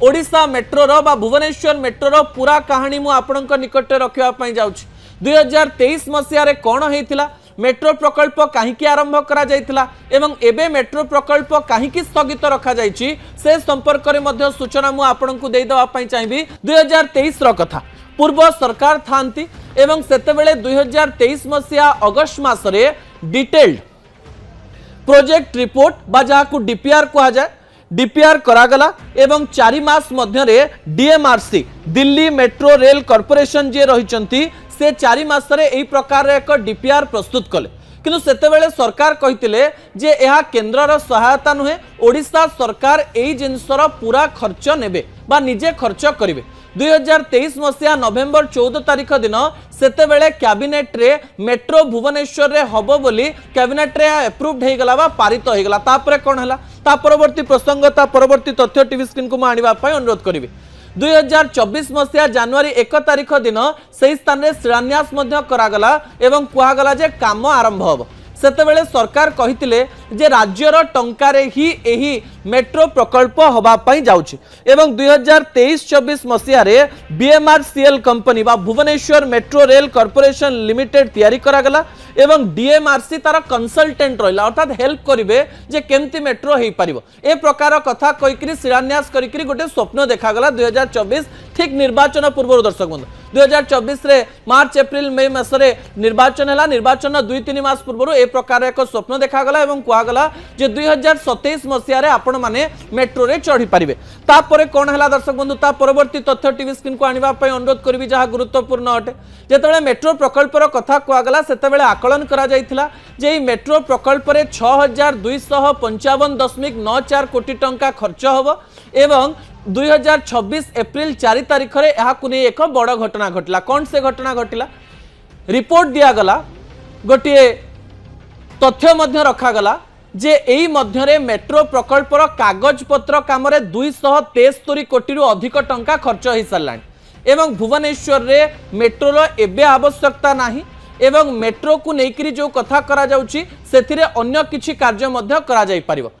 ओडिशा मेट्रोर बा भुवनेश्वर मेट्रोर पूरा कहानी मु आपणक निकट रखा जाऊँ 2023 मसीह कौन होता मेट्रो प्रकल्प कहीं आरंभ करा जायतिला एवं एबे मेट्रो प्रकल्प कहीं स्थगित रखा जायछि से संपर्क में सूचना मु आपनकु देई दवा पई चाहिबी 2023 रो कथा पूर्व सरकार थांती एवं सेतेबेले 2023 मसीहा अगस्त मासरे डिटेल्ड प्रोजेक्ट रिपोर्ट बा जाकु डीपीआर कहा जाय डीपीआर करागला एवं 4 मास मध्यरे DMRC Delhi metro rail corporation जे रहिचंती से 4 मासरे एही प्रकार एक डीपीआर प्रस्तुत कले किंतु सेतेबेले सरकार कहितिले जे यह केंद्रर सहायता नुहे ओडिशा सरकार एही जिनसर पूरा खर्च नेबे बा निजे खर्च करिवे 2023 मसीहा नवेम्बर 14 तारिख दिन सेतेबेले कैबिनेट रे मेट्रो भुवनेश्वर रे हबो बोली कैबिनेट रे अप्रूव्ड हे गला बा पारित हे गला तापरे कोन हला ता परवर्ती प्रसंग ता परवर्ती तथ्य टीवी स्क्रीन को आनिबा पय अनुरोध करिवे 2024 मसीहा जनवरी 1 तारिख दिन से स्थान में शिलान्यास करागला एवं कहगला जे काम आरंभ हम सेतेबेले सरकार कहितिले जे राज्यर टंकारे ही एही मेट्रो प्रकल्प होबापई जाउछि एवं 2023-24 मसीहा रे बीएमआरसीएल कंपनी बा Bhubaneswar metro rail corporation limited तैयारी करागला एवं डीएमआरसी तार कंसल्टेंट रहिला अर्थात हेल्प करिवे जे केमती मेट्रो हेई परिबो ए प्रकार कथा कहिकरी शिलान्यास करिकरी गोटे स्वप्न देखागला 2024 ठीक निर्वाचन पूर्व दर्शक बंधु 2024 रे मार्च एप्रिल मई मासरे निर्वाचन हला निर्वाचन 2-3 मास पूर्व ए प्रकार एक स्वप्न देखागला एवं कहगला जे 2027 मसीहा रे आपण माने मेट्रो रे चढ़ी पारिबे तापरे कोन हला दर्शक बंधु ता परवर्ती तथ्य टीवी स्क्रीन को आनिबा पय अनुरोध करबी जहा गुरुत्वपूर्ण अटे जेतेबेले मेट्रो प्रकल्पर कथा कहगला सेतेबेले आकलन करा जायथिला जे ई मेट्रो प्रकल्प रे 6255.94 कोटी टंका खर्च होबो एवं 2026 एप्रिल 4 तारिख रे एहाकु नै एक बड़ घटना घटला कौन से घटना घटला रिपोर्ट दिया गला गोटे तथ्य मध्य रखा गला जे एई मध्यरे मेट्रो प्रकल्पर कागज पत्र काम रे 273 कोटी रु अधिक टंका खर्च हो सारानी एवं भुवनेश्वर रे मेट्रोर एबे आवश्यकता नाही एवं मेट्रो को लेकर जो कथा करा जाउची सेथिरे अन्य किछि कार्य मध्य करा जाई पारिबो।